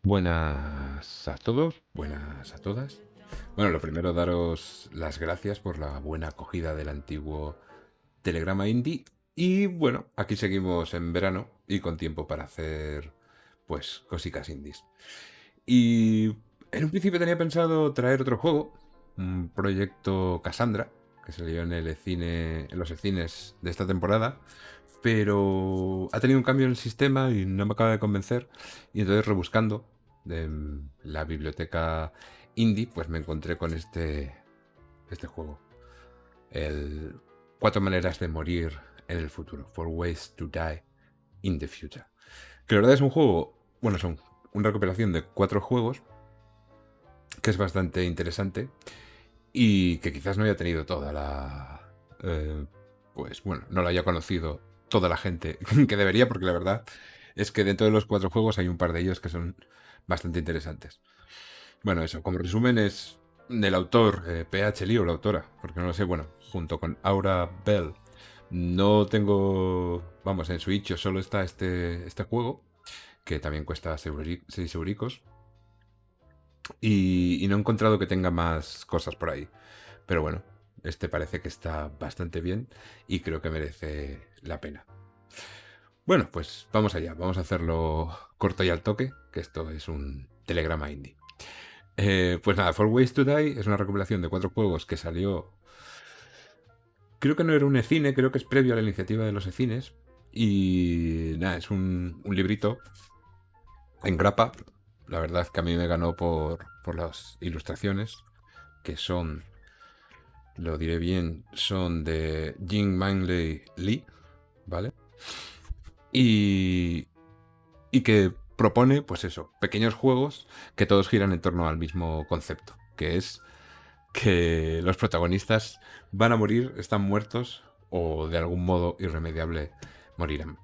Buenas a todos, buenas a todas. Bueno, lo primero, daros las gracias por la buena acogida del antiguo Telegrama Indie. Y bueno, aquí seguimos en verano y con tiempo para hacer, pues, cositas indies. Y en un principio tenía pensado traer otro juego, un proyecto Cassandra, que salió en los cines de esta temporada, pero ha tenido un cambio en el sistema y no me acaba de convencer. Y entonces, rebuscando en la biblioteca indie, pues me encontré con este juego. El Cuatro maneras de morir en el futuro. Four ways to die in the future. Que la verdad es un juego, bueno, son una recopilación de 4 juegos, que es bastante interesante y que quizás no haya tenido toda la... pues bueno, no lo haya conocido toda la gente que debería, porque la verdad es que dentro de los 4 juegos hay un par de ellos que son bastante interesantes. Bueno, eso, como resumen es del autor, PH Lee, o la autora, porque no lo sé, bueno, junto con Aura Bell. No tengo, vamos, en Switch solo está este juego, que también cuesta 6 euricos, y no he encontrado que tenga más cosas por ahí. Pero bueno, este parece que está bastante bien y creo que merece la pena. Bueno, pues vamos allá, vamos a hacerlo corto y al toque, que esto es un telegrama indie. Pues nada, Four Ways to Die es una recopilación de 4 juegos que salió. Creo que no era un e-cine, creo que es previo a la iniciativa de los e-cines. Y nada, es un librito en grapa. La verdad es que a mí me ganó por las ilustraciones, que son, lo diré bien, son de Jing Manley Lee, ¿vale? Y, y que propone, pues eso, pequeños juegos que todos giran en torno al mismo concepto, que es que los protagonistas van a morir, están muertos o de algún modo irremediable morirán.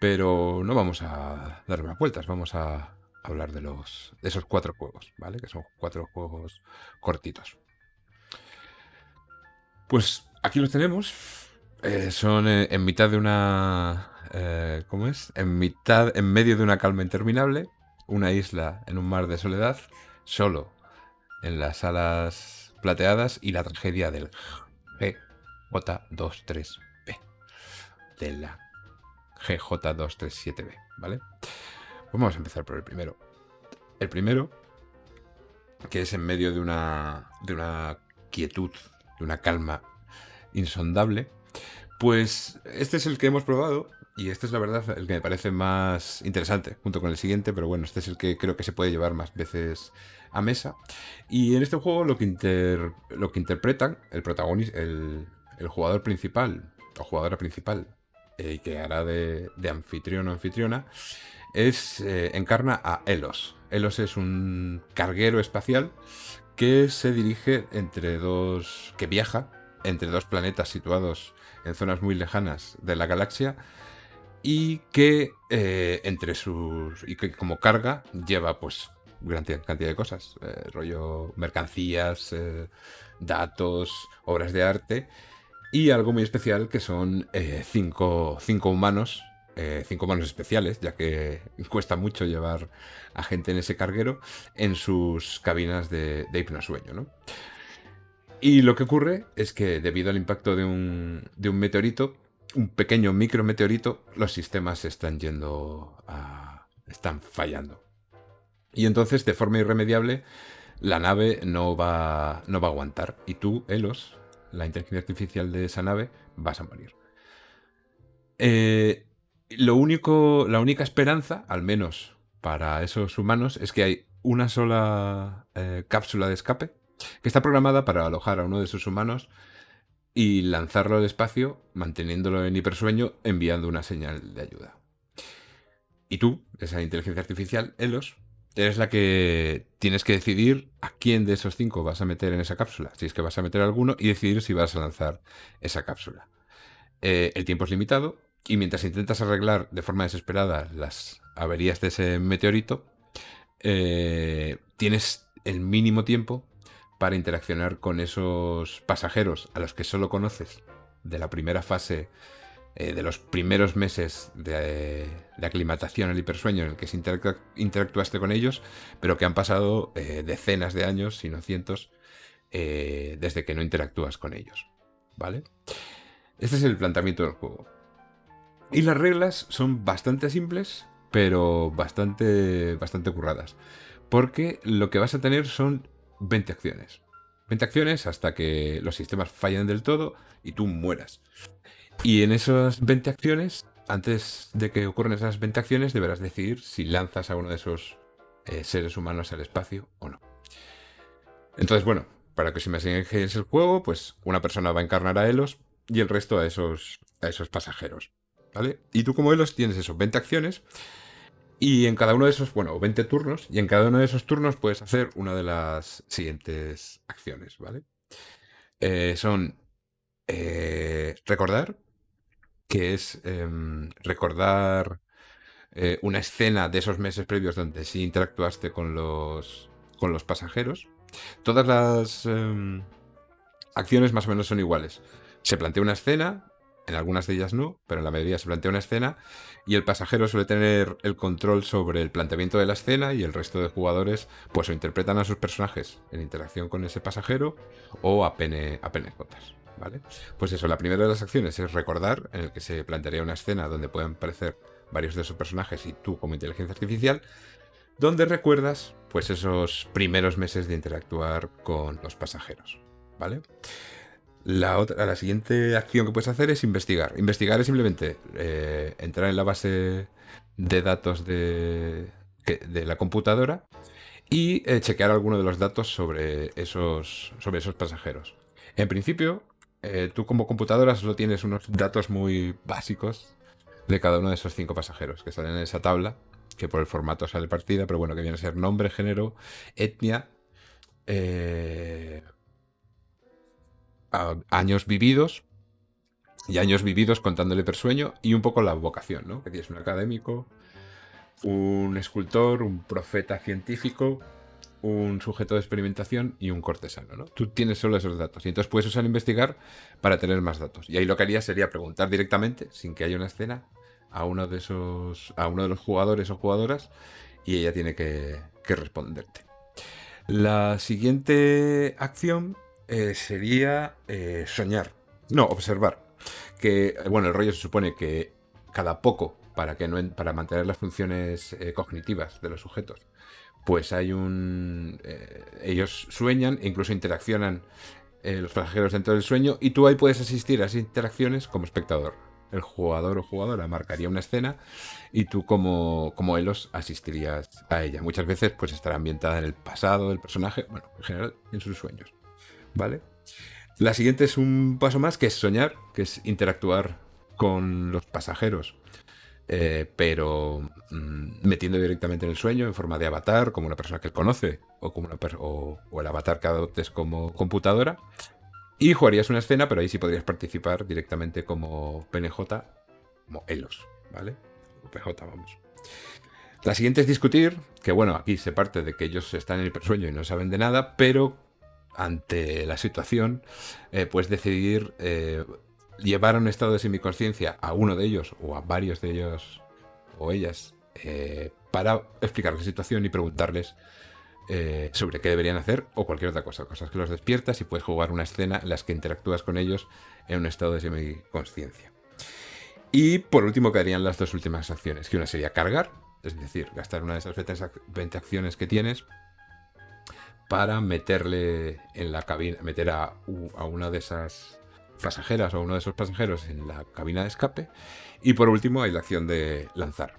Pero no vamos a dar más vueltas, vamos a hablar de esos 4 juegos, ¿vale? Que son 4 juegos cortitos. Pues aquí los tenemos. Son en mitad de una... ¿cómo es? En medio de una calma interminable, una isla en un mar de soledad, solo en las alas plateadas y la tragedia del GJ23B. De la GJ237B, ¿vale? Vamos a empezar por el primero. El primero, que es en medio de una quietud, de una calma insondable, pues este es el que hemos probado y este es la verdad el que me parece más interesante, junto con el siguiente, pero bueno, este es el que creo que se puede llevar más veces a mesa. Y en este juego lo que interpretan el protagonista, el jugador principal o jugadora principal, que hará de anfitrión o anfitriona, encarna a Elos. Elos es un carguero espacial que se dirige que viaja entre 2 planetas situados en zonas muy lejanas de la galaxia y que y que como carga lleva pues gran cantidad de cosas, rollo mercancías, datos, obras de arte y algo muy especial que son 5 humanos especiales, ya que cuesta mucho llevar a gente en ese carguero en sus cabinas de hipnosueño, ¿no? Y lo que ocurre es que debido al impacto de un meteorito, un pequeño micrometeorito, los sistemas están fallando. Y entonces, de forma irremediable, la nave no va a aguantar. Y tú, Elos, la inteligencia artificial de esa nave, vas a morir. Eh, la única esperanza, al menos para esos humanos, es que hay una sola cápsula de escape que está programada para alojar a uno de sus humanos y lanzarlo al espacio, manteniéndolo en hipersueño, enviando una señal de ayuda. Y tú, esa inteligencia artificial, Elos, eres la que tienes que decidir a quién de esos 5 vas a meter en esa cápsula. Si es que vas a meter alguno y decidir si vas a lanzar esa cápsula. El tiempo es limitado y mientras intentas arreglar de forma desesperada las averías de ese meteorito, tienes el mínimo tiempo para interaccionar con esos pasajeros a los que solo conoces de la primera fase de los primeros meses de aclimatación al hipersueño en el que interactuaste con ellos, pero que han pasado decenas de años, si no cientos, desde que no interactúas con ellos, ¿vale? Este es el planteamiento del juego. Y las reglas son bastante simples, pero bastante curradas. Porque lo que vas a tener son 20 acciones. 20 acciones hasta que los sistemas fallen del todo y tú mueras. Y en esas 20 acciones, antes de que ocurran esas 20 acciones, deberás decidir si lanzas a uno de esos seres humanos al espacio o no. Entonces, bueno, para que os imaginéis el juego, pues una persona va a encarnar a Elos y el resto a esos pasajeros, ¿vale? Y tú como Elos tienes esos 20 acciones y en cada uno de esos, bueno, 20 turnos, y en cada uno de esos turnos puedes hacer una de las siguientes acciones, ¿vale? Son recordar, que es recordar una escena de esos meses previos donde sí interactuaste con los pasajeros. Todas las acciones más o menos son iguales. Se plantea una escena, en algunas de ellas no, pero en la mayoría se plantea una escena y el pasajero suele tener el control sobre el planteamiento de la escena y el resto de jugadores pues o interpretan a sus personajes en interacción con ese pasajero o a PNJs, ¿vale? Pues eso, la primera de las acciones es recordar, en el que se plantearía una escena donde puedan aparecer varios de sus personajes y tú como inteligencia artificial, donde recuerdas pues esos primeros meses de interactuar con los pasajeros, ¿vale? La siguiente acción que puedes hacer es investigar. Investigar es simplemente entrar en la base de datos de la computadora y chequear alguno de los datos sobre esos pasajeros. En principio, tú como computadora solo tienes unos datos muy básicos de cada uno de esos 5 pasajeros que salen en esa tabla, que por el formato sale partida, pero bueno, que viene a ser nombre, género, etnia, años vividos, y años vividos contando el hipersueño, y un poco la vocación, ¿no? Que tienes un académico, un escultor, un profeta científico, un sujeto de experimentación y un cortesano, ¿no? Tú tienes solo esos datos y entonces puedes usar investigar para tener más datos. Y ahí lo que haría sería preguntar directamente, sin que haya una escena, a uno de los jugadores o jugadoras y ella tiene que responderte. La siguiente acción sería soñar. No, observar. Que, bueno, el rollo se supone que cada poco, para mantener las funciones cognitivas de los sujetos, pues hay ellos sueñan e incluso interaccionan los pasajeros dentro del sueño y tú ahí puedes asistir a esas interacciones como espectador. El jugador o jugadora marcaría una escena y tú como Elos asistirías a ella. Muchas veces pues estará ambientada en el pasado del personaje, bueno, en general en sus sueños, ¿vale? La siguiente es un paso más, que es soñar, que es interactuar con los pasajeros, pero metiendo directamente en el sueño en forma de avatar, como una persona que él conoce, o como o el avatar que adoptes como computadora. Y jugarías una escena, pero ahí sí podrías participar directamente como PNJ, como Elos, ¿vale? O PJ, vamos. La siguiente es discutir, que bueno, aquí se parte de que ellos están en el hipersueño y no saben de nada, pero ante la situación puedes decidir llevar a un estado de semiconsciencia a uno de ellos o a varios de ellos o ellas para explicar la situación y preguntarles sobre qué deberían hacer o cualquier otra cosa, cosas que los despiertas y puedes jugar una escena en las que interactúas con ellos en un estado de semiconsciencia. Y por último quedarían las dos últimas acciones, que una sería cargar, es decir, gastar una de esas 20 acciones que tienes para meterle en la cabina, meter a una de esas pasajeras o a uno de esos pasajeros en la cabina de escape. Y por último hay la acción de lanzar.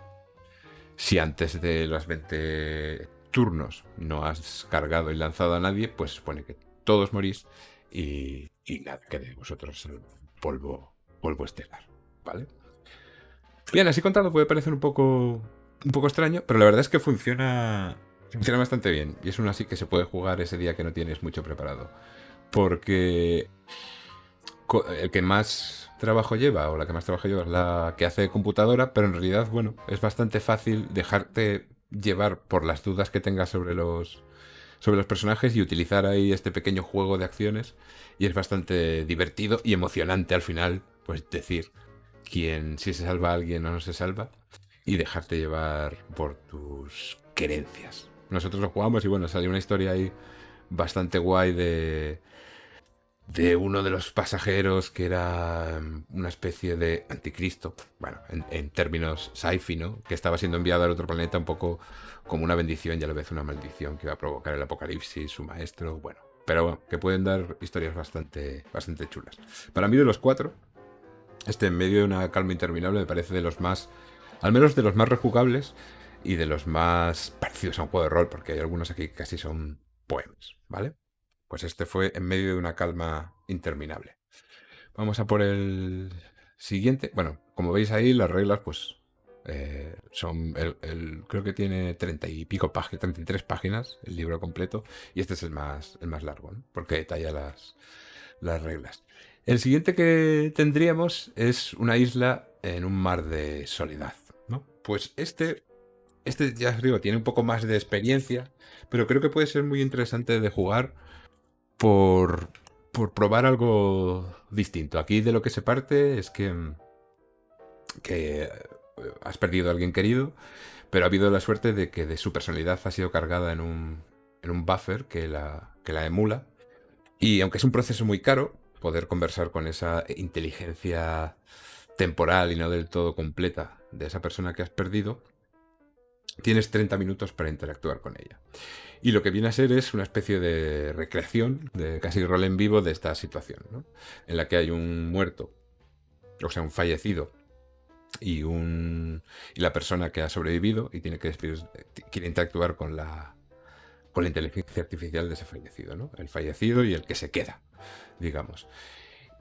Si antes de los 20 turnos no has cargado y lanzado a nadie, pues supone que todos morís y nada, que de vosotros el polvo estelar, ¿vale? Bien, así contado puede parecer un poco extraño, pero la verdad es que funciona bastante bien. Y es uno así que se puede jugar ese día que no tienes mucho preparado. Porque el que más trabajo lleva, o la que más trabajo lleva, es la que hace computadora, pero en realidad, bueno, es bastante fácil dejarte llevar por las dudas que tengas sobre los personajes y utilizar ahí este pequeño juego de acciones. Y es bastante divertido y emocionante al final, pues decir si se salva a alguien o no se salva, y dejarte llevar por tus querencias. Nosotros lo jugamos y bueno, salió una historia ahí bastante guay de uno de los pasajeros que era una especie de anticristo, bueno, en términos sci-fi, ¿no? Que estaba siendo enviado al otro planeta un poco como una bendición y a la vez una maldición que iba a provocar el apocalipsis, su maestro, bueno. Pero bueno, que pueden dar historias bastante chulas. Para mí de los 4, en medio de una calma interminable me parece de los más, al menos de los más rejugables y de los más parecidos a un juego de rol, porque hay algunos aquí que casi son poemas, ¿vale? Pues este fue en medio de una calma interminable. Vamos a por el siguiente. Bueno, como veis ahí, las reglas, pues son. Creo que tiene 30 y pico páginas, 33 páginas, el libro completo. Y este es el más largo, ¿no? Porque detalla las reglas. El siguiente que tendríamos es una isla en un mar de soledad, ¿no? Pues ya os digo, tiene un poco más de experiencia, pero creo que puede ser muy interesante de jugar por, por probar algo distinto. Aquí de lo que se parte es que has perdido a alguien querido, pero ha habido la suerte de que de su personalidad ha sido cargada en un buffer que la emula. Y aunque es un proceso muy caro, poder conversar con esa inteligencia temporal y no del todo completa de esa persona que has perdido, tienes 30 minutos para interactuar con ella. Y lo que viene a ser es una especie de recreación, de casi rol en vivo de esta situación, ¿no? En la que hay un muerto, o sea, un fallecido, y la persona que ha sobrevivido y quiere interactuar con la inteligencia artificial de ese fallecido, ¿no? El fallecido y el que se queda, digamos.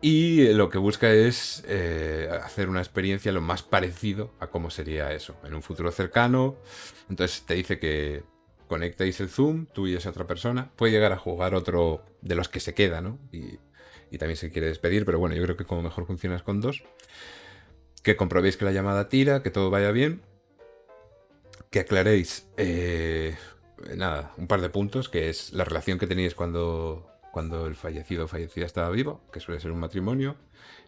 Y lo que busca es hacer una experiencia lo más parecido a cómo sería eso, en un futuro cercano. Entonces te dice que conectáis el Zoom, tú y esa otra persona. Puede llegar a jugar otro de los que se queda, ¿no? Y también se quiere despedir, pero bueno, yo creo que como mejor funcionas con 2. Que comprobéis que la llamada tira, que todo vaya bien. Que aclaréis, nada, un par de puntos, que es la relación que teníais cuando el fallecido o fallecida estaba vivo, que suele ser un matrimonio.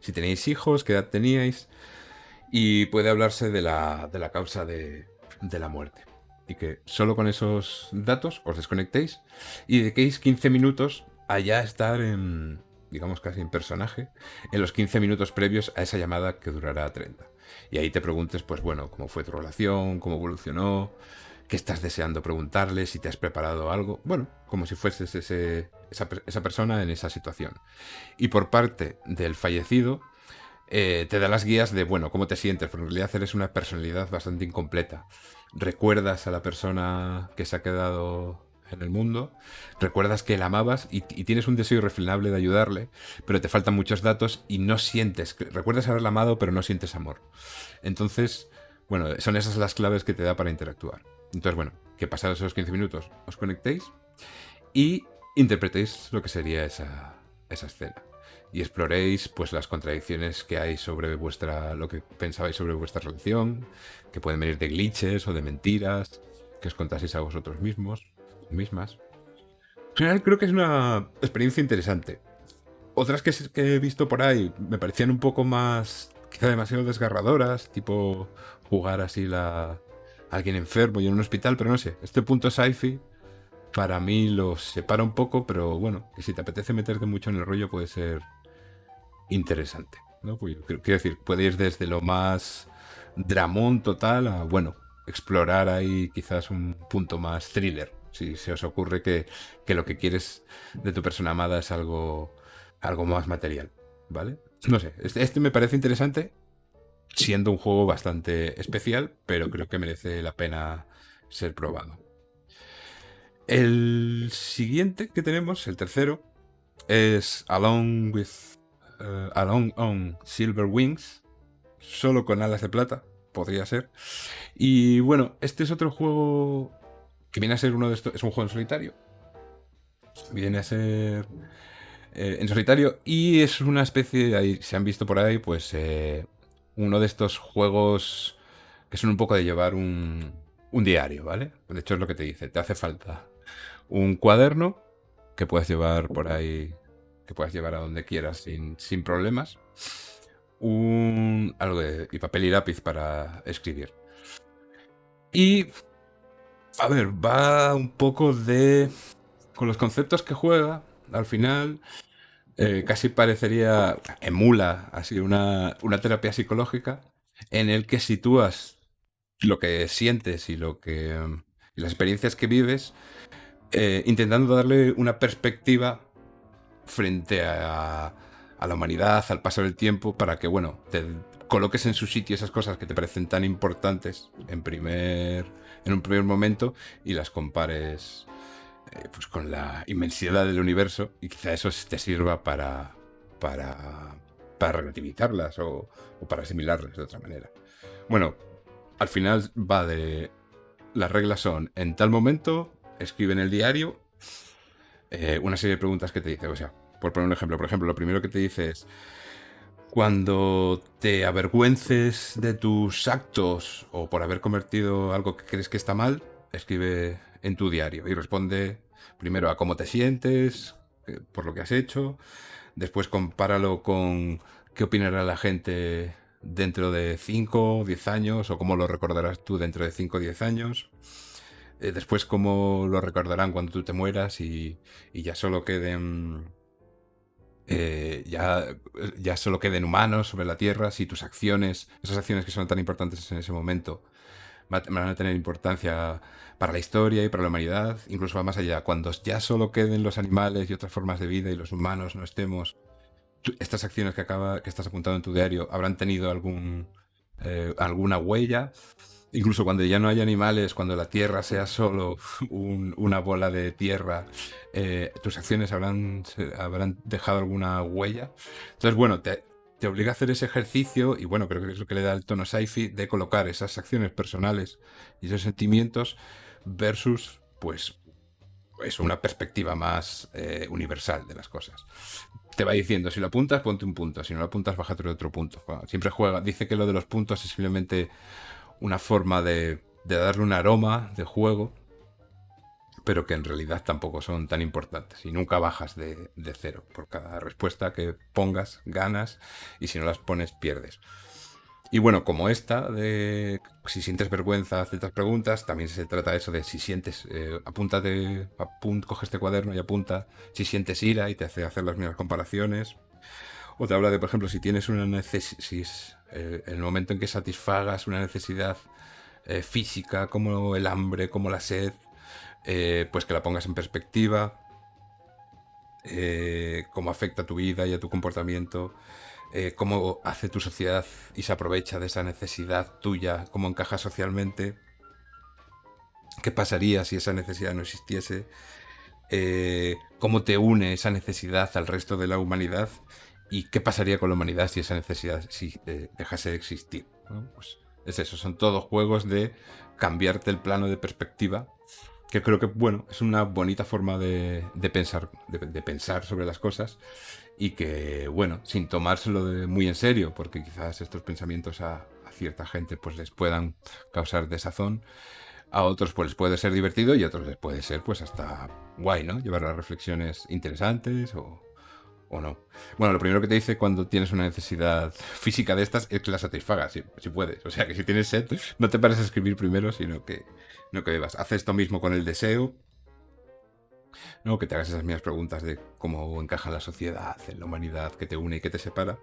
Si tenéis hijos, qué edad teníais. Y puede hablarse de la causa de la muerte. Y que solo con esos datos os desconectéis y dediquéis 15 minutos a ya estar digamos casi en personaje, en los 15 minutos previos a esa llamada que durará 30. Y ahí te preguntes, pues bueno, cómo fue tu relación, cómo evolucionó, qué estás deseando preguntarle, si te has preparado algo. Bueno, como si fueses esa persona en esa situación. Y por parte del fallecido, te da las guías de, bueno, cómo te sientes, porque en realidad eres una personalidad bastante incompleta. Recuerdas a la persona que se ha quedado en el mundo, recuerdas que la amabas y tienes un deseo irrefrenable de ayudarle, pero te faltan muchos datos y no sientes, recuerdas haberla amado, pero no sientes amor. Entonces, bueno, son esas las claves que te da para interactuar. Entonces, bueno, que pasados esos 15 minutos os conectéis y interpretéis lo que sería esa escena. Y exploréis pues las contradicciones que hay sobre lo que pensabais sobre vuestra relación, que pueden venir de glitches o de mentiras, que os contaseis a vosotros mismos, mismas. En general creo que es una experiencia interesante. Otras que he visto por ahí me parecían un poco más, quizá demasiado desgarradoras, tipo jugar así a alguien enfermo y en un hospital, pero no sé, este punto sci-fi para mí lo separa un poco, pero bueno, que si te apetece meterte mucho en el rollo puede ser interesante, ¿no? Pues quiero decir, puede ir desde lo más dramón total a, bueno, explorar ahí quizás un punto más thriller. Si se os ocurre que lo que quieres de tu persona amada es algo más material, ¿vale? No sé, este me parece interesante, siendo un juego bastante especial, pero creo que merece la pena ser probado. El siguiente que tenemos, el tercero, es Along on Silver Wings, solo con alas de plata, podría ser. Y bueno, este es otro juego que viene a ser uno de estos, es un juego en solitario. Viene a ser en solitario y es una especie, ahí se han visto por ahí, pues uno de estos juegos que son un poco de llevar un diario, ¿vale? De hecho es lo que te dice, te hace falta un cuaderno que puedas llevar por ahí, que puedas llevar a donde quieras sin problemas, y papel y lápiz para escribir. Y, a ver, va un poco con los conceptos que juega, al final, casi emula así una terapia psicológica en el que sitúas lo que sientes y las experiencias que vives, intentando darle una perspectiva frente a la humanidad, al paso del tiempo, para que, bueno, te coloques en su sitio esas cosas que te parecen tan importantes en un primer momento y las compares pues con la inmensidad del universo, y quizá eso te sirva para, para relativizarlas o para asimilarlas de otra manera. Bueno, al final va de... Las reglas son, en tal momento, escribe en el diario una serie de preguntas que te dice. O sea, por poner un ejemplo, lo primero que te dice es: cuando te avergüences de tus actos o por haber cometido algo que crees que está mal, escribe en tu diario y responde primero a cómo te sientes por lo que has hecho. Después compáralo con qué opinará la gente dentro de 5 o 10 años, o cómo lo recordarás tú dentro de 5 o 10 años. Después cómo lo recordarán cuando tú te mueras y ya solo queden... ya solo queden humanos sobre la Tierra, si tus acciones, esas acciones que son tan importantes en ese momento, van a tener importancia para la historia y para la humanidad. Incluso va más allá, cuando ya solo queden los animales y otras formas de vida y los humanos no estemos, estas acciones que estás apuntando en tu diario habrán tenido alguna huella. Incluso cuando ya no haya animales, cuando la Tierra sea solo una bola de tierra, tus acciones habrán dejado alguna huella. Entonces, bueno, te obliga a hacer ese ejercicio, y bueno, creo que es lo que le da el tono sci-fi, de colocar esas acciones personales y esos sentimientos versus, pues, una perspectiva más universal de las cosas. Te va diciendo, si lo apuntas, ponte un punto; si no lo apuntas, bájate de otro punto. Bueno, siempre dice que lo de los puntos es simplemente una forma de darle un aroma de juego, pero que en realidad tampoco son tan importantes, y nunca bajas de 0. Por cada respuesta que pongas, ganas, y si no las pones, pierdes. Y bueno, como esta, de si sientes vergüenza, haz ciertas preguntas, también se trata de eso de si sientes, coge este cuaderno y apunta si sientes ira, y te hace hacer las mismas comparaciones. O te habla de, por ejemplo, si tienes una necesidad, el momento en que satisfagas una necesidad física, como el hambre, como la sed, pues que la pongas en perspectiva, cómo afecta a tu vida y a tu comportamiento, cómo hace tu sociedad y se aprovecha de esa necesidad tuya, cómo encaja socialmente, qué pasaría si esa necesidad no existiese, cómo te une esa necesidad al resto de la humanidad, y qué pasaría con la humanidad si esa necesidad dejase de existir, ¿no? Pues es eso, son todos juegos de cambiarte el plano de perspectiva, que creo que, bueno, es una bonita forma de pensar, de pensar sobre las cosas, y que, bueno, sin tomárselo muy en serio, porque quizás estos pensamientos a cierta gente pues les puedan causar desazón, a otros pues les puede ser divertido, y a otros les puede ser pues hasta guay, ¿no? Llevar las reflexiones interesantes o no. Bueno, lo primero que te dice cuando tienes una necesidad física de estas es que la satisfagas, si puedes. O sea, que si tienes sed, no te pares a escribir primero, sino que bebas. Haz esto mismo con el deseo, ¿no? Que te hagas esas mismas preguntas de cómo encaja la sociedad, en la humanidad, qué te une y qué te separa.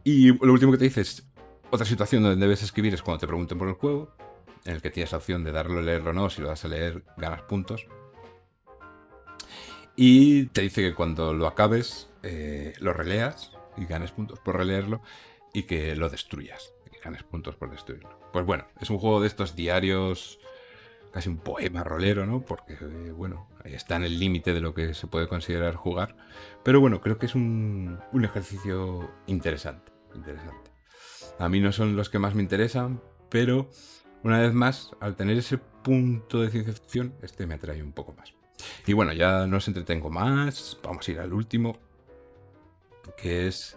Y lo último que te dice es, otra situación donde debes escribir es cuando te pregunten por el juego, en el que tienes la opción de darlo a leerlo o no. Si lo das a leer, ganas puntos. Y te dice que cuando lo acabes, lo releas y ganes puntos por releerlo, y que lo destruyas y ganes puntos por destruirlo. Pues bueno, es un juego de estos diarios, casi un poema rolero, ¿no? Porque, bueno, está en el límite de lo que se puede considerar jugar. Pero bueno, creo que es un ejercicio interesante. A mí no son los que más me interesan, pero una vez más, al tener ese punto de ciencia ficción, este me atrae un poco más. Y bueno, ya no os entretengo más, vamos a ir al último, que es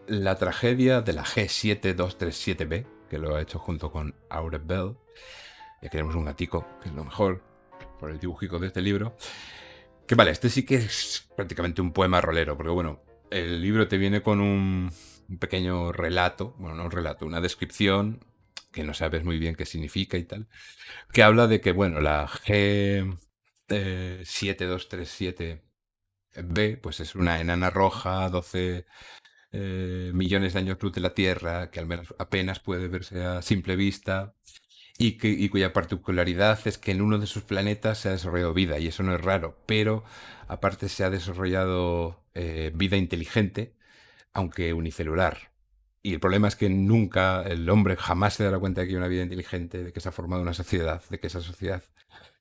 la tragedia de la G7237B, que lo ha hecho junto con Aure Bell. Ya queremos un gatico, que es lo mejor, por el dibujico de este libro. Que vale, este sí que es prácticamente un poema rolero, porque bueno, el libro te viene con un pequeño relato, bueno, no un relato, una descripción que no sabes muy bien qué significa y tal, que habla de que, bueno, la G 7237b, pues es una enana roja, 12 millones de años luz de la Tierra, que al menos apenas puede verse a simple vista, y cuya particularidad es que en uno de sus planetas se ha desarrollado vida, y eso no es raro, pero aparte se ha desarrollado vida inteligente, aunque unicelular. Y el problema es que nunca, el hombre jamás se dará cuenta de que hay una vida inteligente, de que se ha formado una sociedad, de que esa sociedad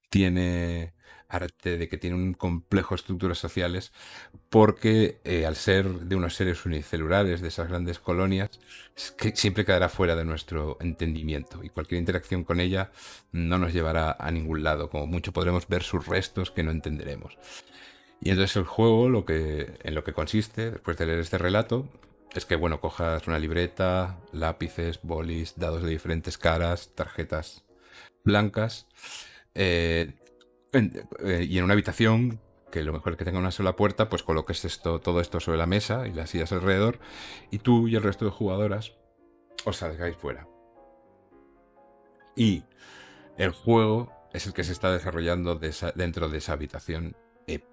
tiene arte, de que tiene un complejo de estructuras sociales, porque al ser de unos seres unicelulares, de esas grandes colonias, es que siempre quedará fuera de nuestro entendimiento y cualquier interacción con ella no nos llevará a ningún lado, como mucho podremos ver sus restos que no entenderemos. Y entonces el juego, en lo que consiste, después de leer este relato, es que, bueno, cojas una libreta, lápices, bolis, dados de diferentes caras, tarjetas blancas, eh, y en una habitación, que lo mejor es que tenga una sola puerta, pues coloques todo esto sobre la mesa y las sillas alrededor, y tú y el resto de jugadoras os salgáis fuera. Y el juego es el que se está desarrollando dentro de esa habitación,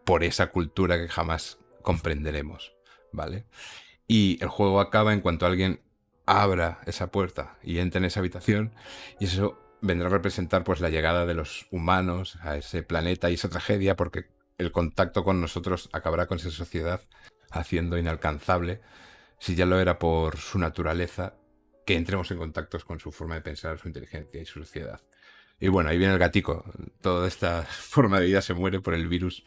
por esa cultura que jamás comprenderemos, ¿vale? Y el juego acaba en cuanto alguien abra esa puerta y entre en esa habitación, y eso vendrá a representar pues la llegada de los humanos a ese planeta y esa tragedia, porque el contacto con nosotros acabará con esa sociedad haciendo inalcanzable, si ya lo era por su naturaleza, que entremos en contactos con su forma de pensar, su inteligencia y su sociedad. Y bueno, ahí viene el gatico. Toda esta forma de vida se muere por el virus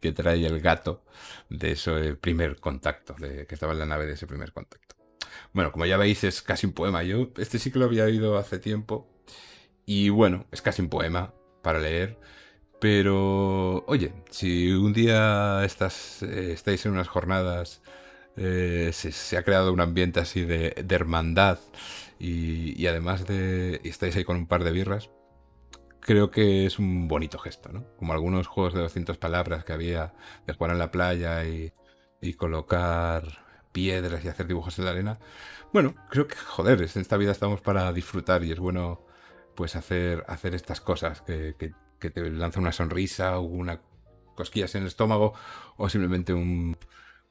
que trae el gato de ese primer contacto, que estaba en la nave de ese primer contacto. Bueno, como ya veis, es casi un poema. Yo este sí que lo había oído hace tiempo. Y bueno, es casi un poema para leer. Pero, oye, si un día estáis en unas jornadas, se ha creado un ambiente así de hermandad y además y estáis ahí con un par de birras, creo que es un bonito gesto, ¿no? Como algunos juegos de 200 palabras que había de jugar en la playa y colocar piedras y hacer dibujos en la arena. Bueno, creo que, joder, en esta vida estamos para disfrutar y es bueno pues hacer estas cosas que te lanzan una sonrisa o una cosquillas en el estómago o simplemente un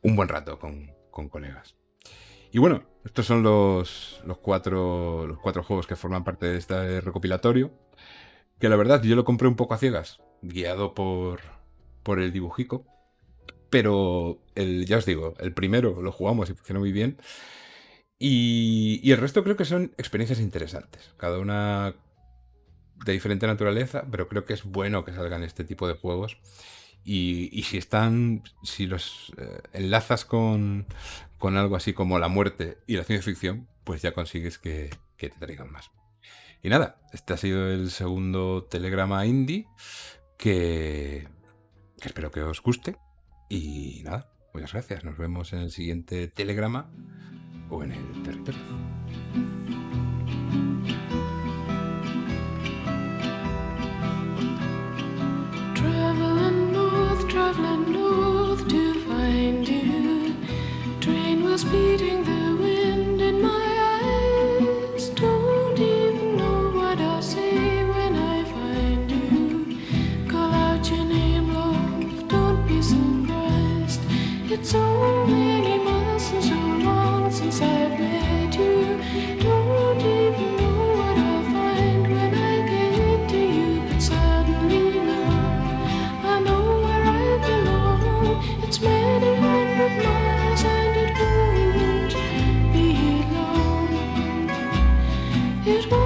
buen rato con colegas. Y bueno, estos son los cuatro juegos que forman parte de este recopilatorio. Que la verdad yo lo compré un poco a ciegas, guiado por el dibujico. Pero ya os digo, el primero lo jugamos y funcionó muy bien. Y el resto creo que son experiencias interesantes. Cada una de diferente naturaleza, pero creo que es bueno que salgan este tipo de juegos. Y si los enlazas con algo así como la muerte y la ciencia ficción, pues ya consigues que te traigan más. Y nada, este ha sido el segundo telegrama indie que espero que os guste. Y nada, muchas gracias. Nos vemos en el siguiente telegrama o en el territorio. Traveling north to find you. Train was beating the wind in my eyes. Don't even know what I'll say when I find you. Call out your name, love, don't be surprised. It's so many months and so long since I've met you. Don't even know what I'll find when I get to you. But suddenly now I know where I belong. It's many hundred miles and it won't be long. It won't